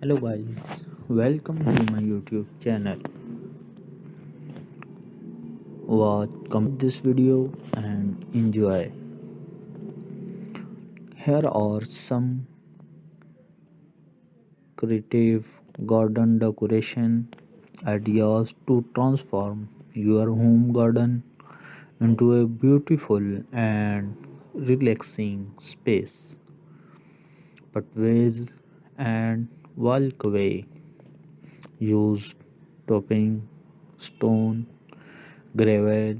Hello guys, welcome to my YouTube channel. Watch complete this video and enjoy. Here are some creative garden decoration ideas to transform your home garden into a beautiful and relaxing space. Pathways and walkway use topping, stone, gravel,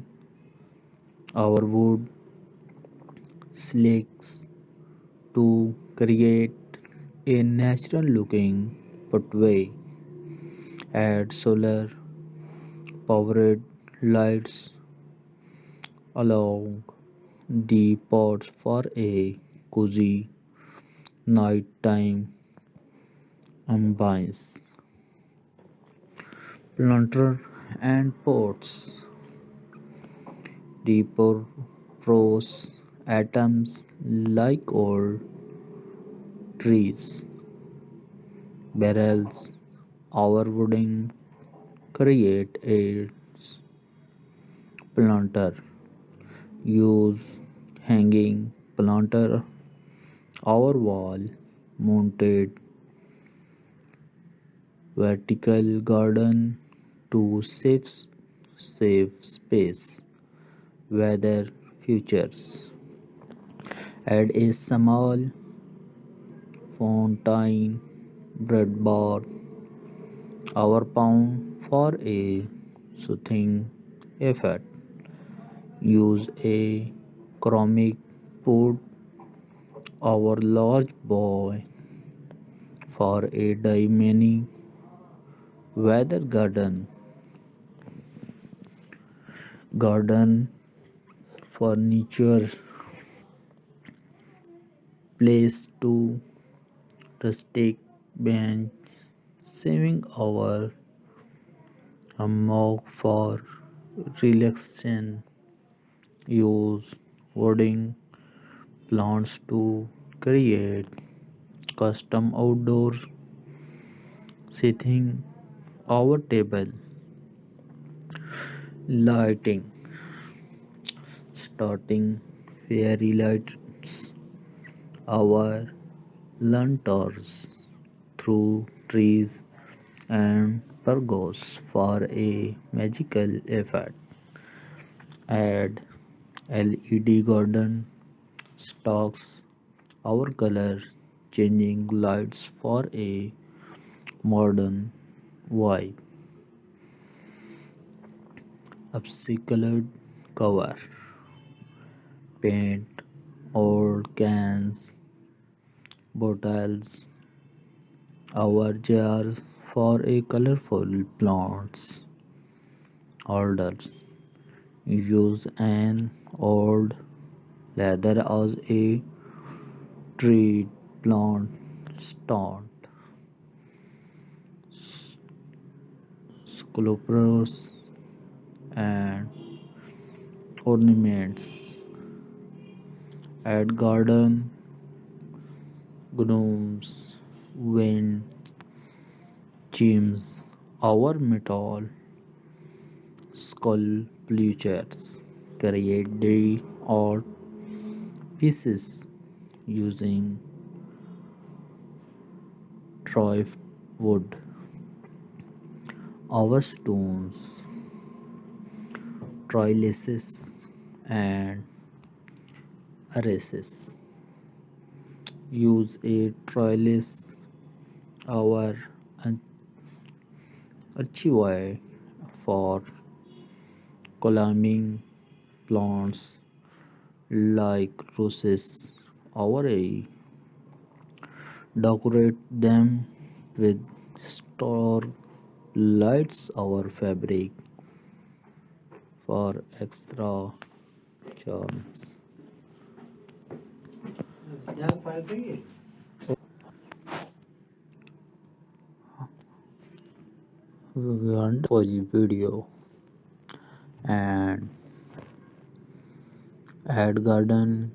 our wood, slicks to create a natural looking pathway. Add solar powered lights along the pots for a cozy nighttime ambience. Planter and pots repurpose atoms like old trees, barrels, our wooden create a planter. Use hanging planter or wall mounted vertical garden to save space. Weather features. Add a small fountain bread bar or pound for a soothing effect. Use a ceramic pot or large boy for a dining weather garden furniture place to rustic bench saving our hammock for relaxation. Use wooding plants to create custom outdoor seating. Our table lighting starting fairy lights our lanterns through trees and pergolas for a magical effect. Add LED garden stocks our color changing lights for a modern vibe. Upcycled cover paint old cans, bottles, our jars for a colorful plants holders. Use an old leather as a tree plant stand. Sculptures and ornaments. Add garden gnomes, wind chimes, our metal sculptures. Create the art pieces using drift wood. Our stones, trellises, and arrases. Use a trellis, our archivai for climbing plants like roses. Our a decorate them with star lights. Our fabric for extra charms. Wonderful video and add garden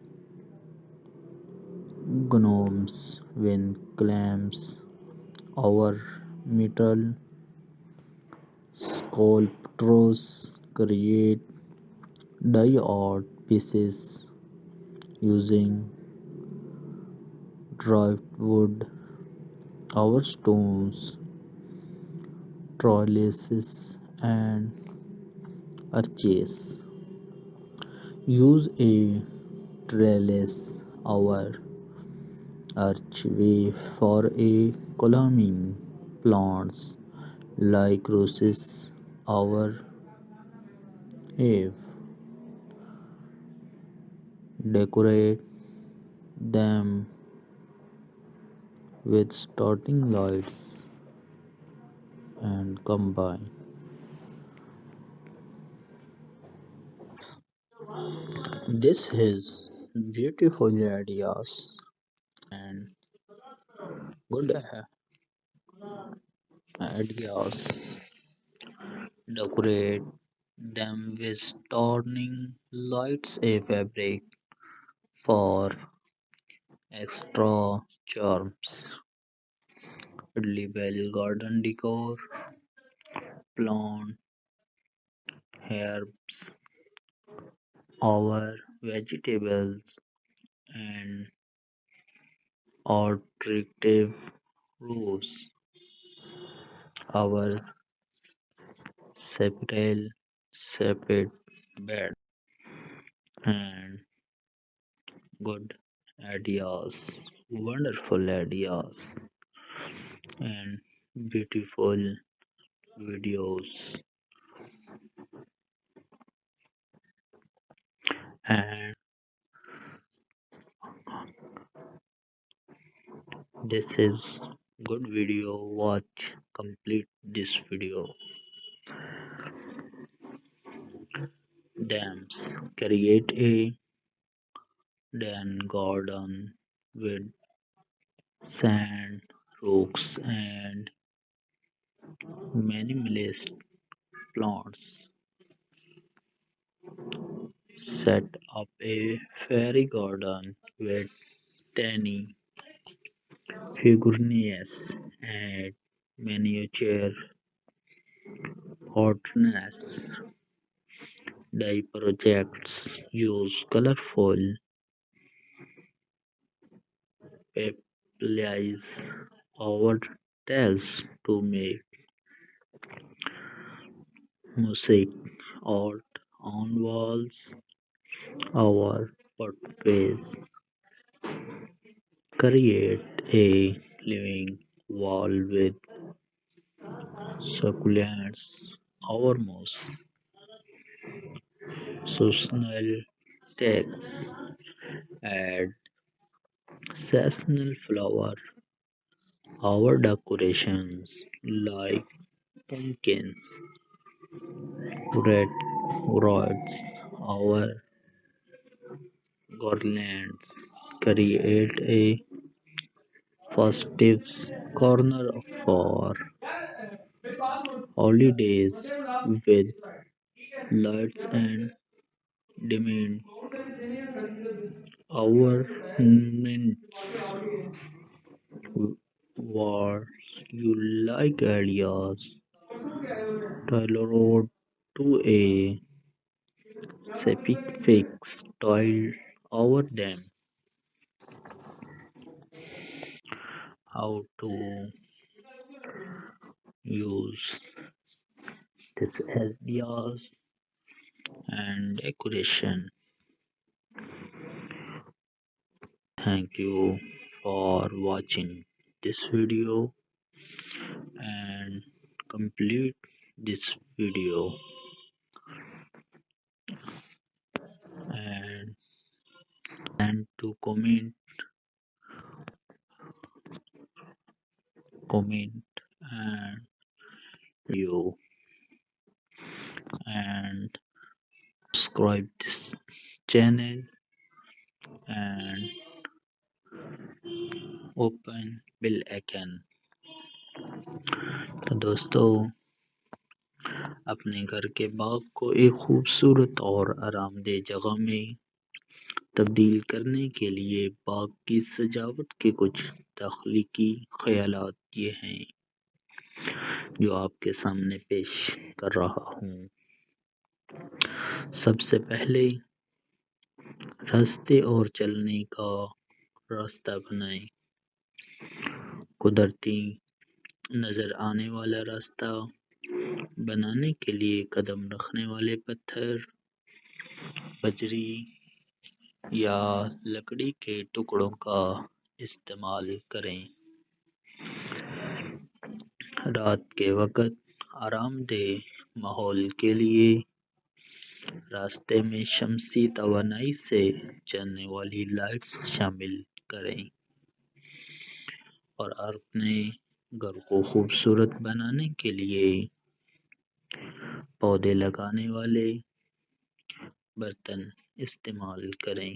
gnomes, wind clams, Our metal sculptors create die art pieces using driftwood. Our stones, trellises, and arches use a trellis. Our archway for a climbing plants like roses. Our have decorate them with starting lights and combine. This is beautiful ideas and good ideas. Decorate them with starting lights a fabric for extra charms. Label garden decor, plant, herbs, our vegetables and attractive rows. Our separate separate bed and good ideas, wonderful ideas and beautiful videos and this is good video. Watch complete this video. Dams create a den garden with sand, rocks and minimalist plants. Set up a fairy garden with tiny figurines and miniature hotness. Dye projects use colorful papiers or tiles to make mosaic art on walls. Our pathways create a living wall with succulents. Our most seasonal texts add seasonal flower. Our decorations like pumpkins, red rods, our garlands create a festive corner for holidays with lights and dimming. Our mints were you like ideas tailored to a specific style over them. How to use these ideas and decoration. Thank you for watching this video and complete this video and to comment and you and subscribe this channel and open bell icon। तो दोस्तों अपने घर के बाग को एक खूबसूरत और आरामदेह जगह में تبدیل کرنے کے لیے باغ کی سجاوٹ کے کچھ تخلیقی خیالات یہ ہیں جو آپ کے سامنے پیش کر رہا ہوں۔ سب سے پہلے راستے اور چلنے کا راستہ بنائیں۔ قدرتی نظر آنے والا راستہ بنانے کے لیے قدم رکھنے والے پتھر، بجری یا لکڑی کے ٹکڑوں کا استعمال کریں۔ رات کے وقت آرام دہ ماحول کے لیے راستے میں شمسی توانائی سے چلنے والی لائٹس شامل کریں اور اپنے گھر کو خوبصورت بنانے کے لیے پودے لگانے والے برتن استعمال کریں۔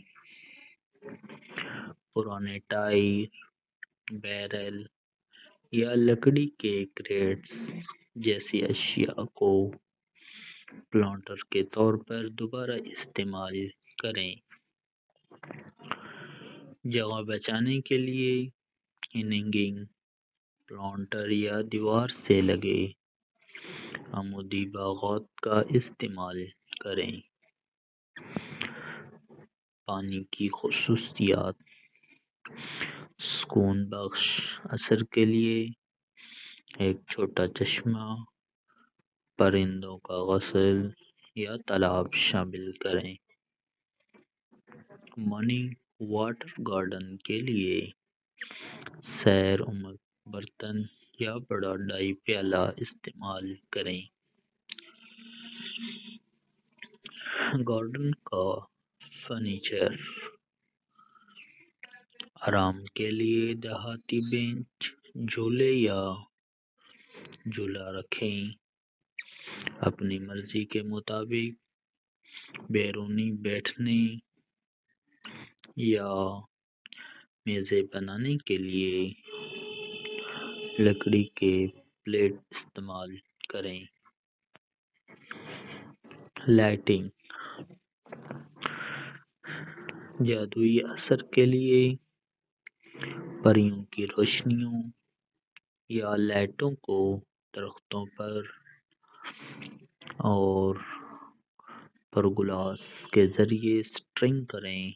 پرانے ٹائر، بیرل یا لکڑی کے کریٹس جیسی اشیاء کو پلانٹر کے طور پر دوبارہ استعمال کریں۔ جگہ بچانے کے لیے ہینگنگ پلانٹر یا دیوار سے لگے عمودی باغات کا استعمال کریں۔ پانی کی خصوصیات، سکون بخش اثر کے لیے ایک چھوٹا چشمہ، پرندوں کا غسل یا تالاب شامل کریں۔ منی واٹر گارڈن کے لیے سیر عمر برتن یا بڑا ڈائی پیالہ استعمال کریں۔ گارڈن کا فرنیچر، آرام کے لیے دیہاتی بینچ، جھولے یا جھولا رکھیں۔ اپنی مرضی کے مطابق بیرونی بیٹھنے یا میزیں بنانے کے لیے لکڑی کے پلیٹ استعمال کریں۔ لائٹنگ، جادوئی اثر کے لیے پریوں کی روشنیوں یا لائٹوں کو درختوں پر اور پرگلاس کے ذریعے سٹرنگ کریں۔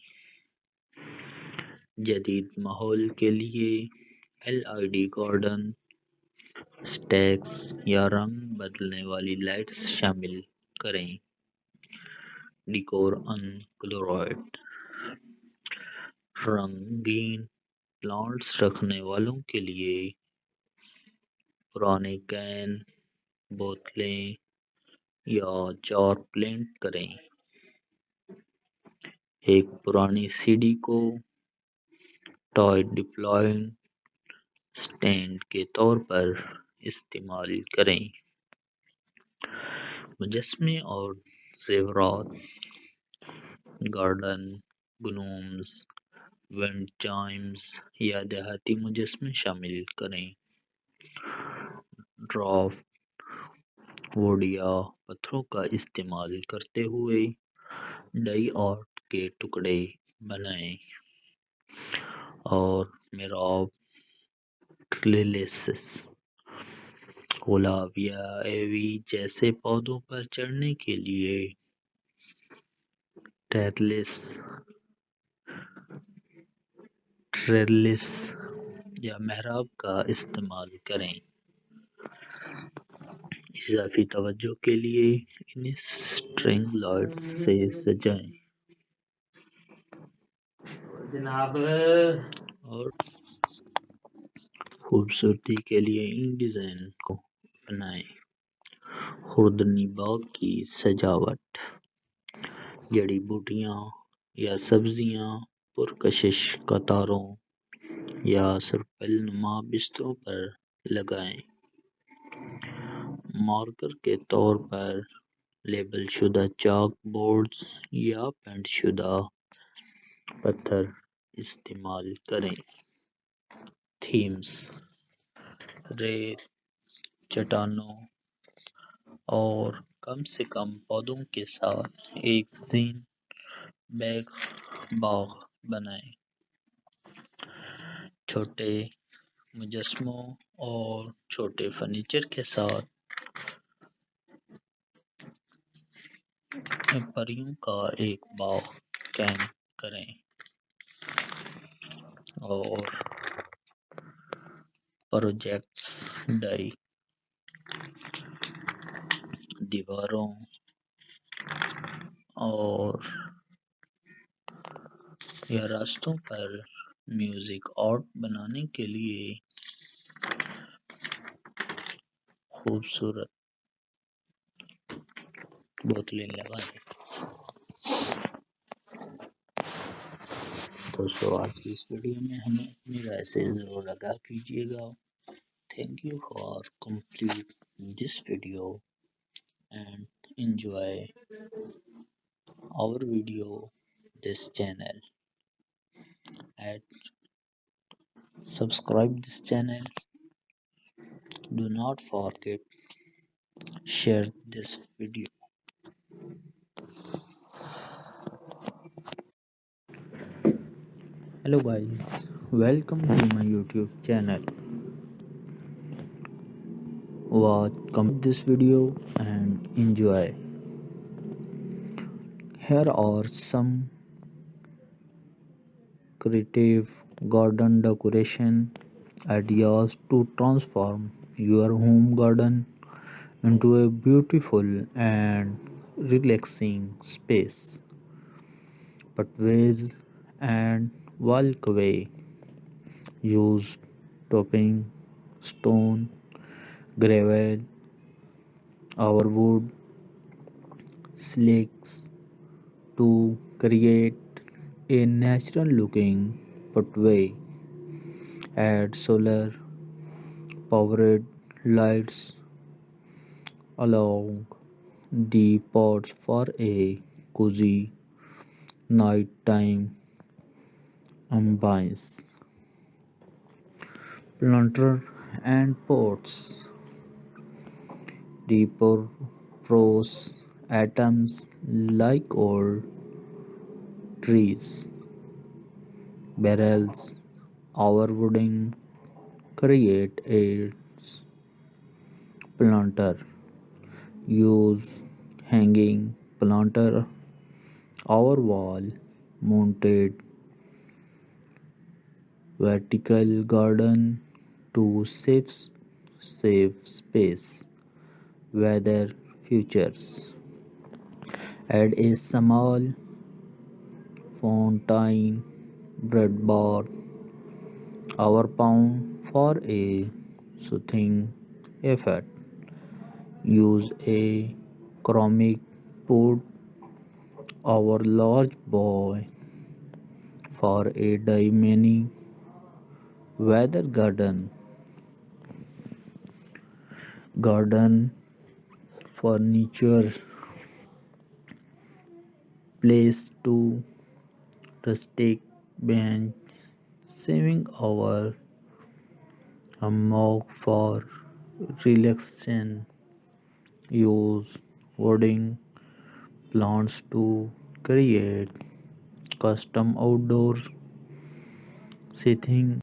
جدید ماحول کے لیے LED گارڈن اسٹیکس یا رنگ بدلنے والی لائٹس شامل کریں۔ ڈیکور کلوراइड، رنگین پلانٹس رکھنے والوں کے لیے پرانے کین، بوتلیں یا جار پینٹ کریں۔ ایک پرانی سی ڈی کو ٹوائے ڈپلوئنگ اسٹینڈ کے طور پر استعمال کریں۔ مجسمے اور زیورات، گارڈن گنومز، ونڈ چائمز یا دیہاتی مجسمے شامل کریں۔ ڈرافٹ ووڈ یا پتھروں کا استعمال کرتے ہوئے ڈائی آرٹ کے ٹکڑے بنائیں اور محراب، ٹریلسز، گلاب یا ایوی جیسے پودوں پر چڑھنے کے لیے ٹریلس یا محراب کا استعمال کریں۔ اضافی توجہ کے لیے انہیں سٹرنگ لائٹس سے سجائیں اور خوبصورتی کے لیے ان ڈیزائن کو بنائیں۔ خوردنی باغ کی سجاوٹ، جڑی بوٹیاں یا سبزیاں پرکشش قطاروں یا سرپل نما بستروں پر لگائیں۔ مارکر کے طور پر لیبل شدہ چاک بورڈز یا پینٹ شدہ پتھر استعمال کریں۔ تھیمز، ریت، چٹانوں اور کم سے کم پودوں کے ساتھ ایک زین بیگ बाग बनाएं। छोटे मुजस्मों और छोटे फर्नीचर के साथ परियों का एक बाग कैंप करें और प्रोजेक्ट्स डाई दीवारों और या रास्तों पर म्यूजिक आर्ट बनाने के लिए खूबसूरत बोतलें लगाएं। दोस्तों, आज की इस वीडियो में हमें अपनी राय से ज़रूर आगाह कीजिएगा। Thank you for complete this video and enjoy our video this channel and subscribe this channel. Do not forget share this video. Hello guys, welcome to my YouTube channel. Watch this video and enjoy. Here are some creative garden decoration ideas to transform your home garden into a beautiful and relaxing space. Pathways and walkway use topping, stone, gravel, or wood slicks to create a natural looking pathway. Add solar powered lights along the pods for a cozy nighttime ambience. Planter and pots repurpose atoms like old trees, barrels, or wooden create a planter. Use hanging planter or wall mounted vertical garden to save space. Weather features. Add a small fountain breadboard or pound for a soothing effect. Use a ceramic pot or large bowl for a mini weather garden furniture place to rustic bench saving our hammock for relaxation. Use wooding plants to create custom outdoor seating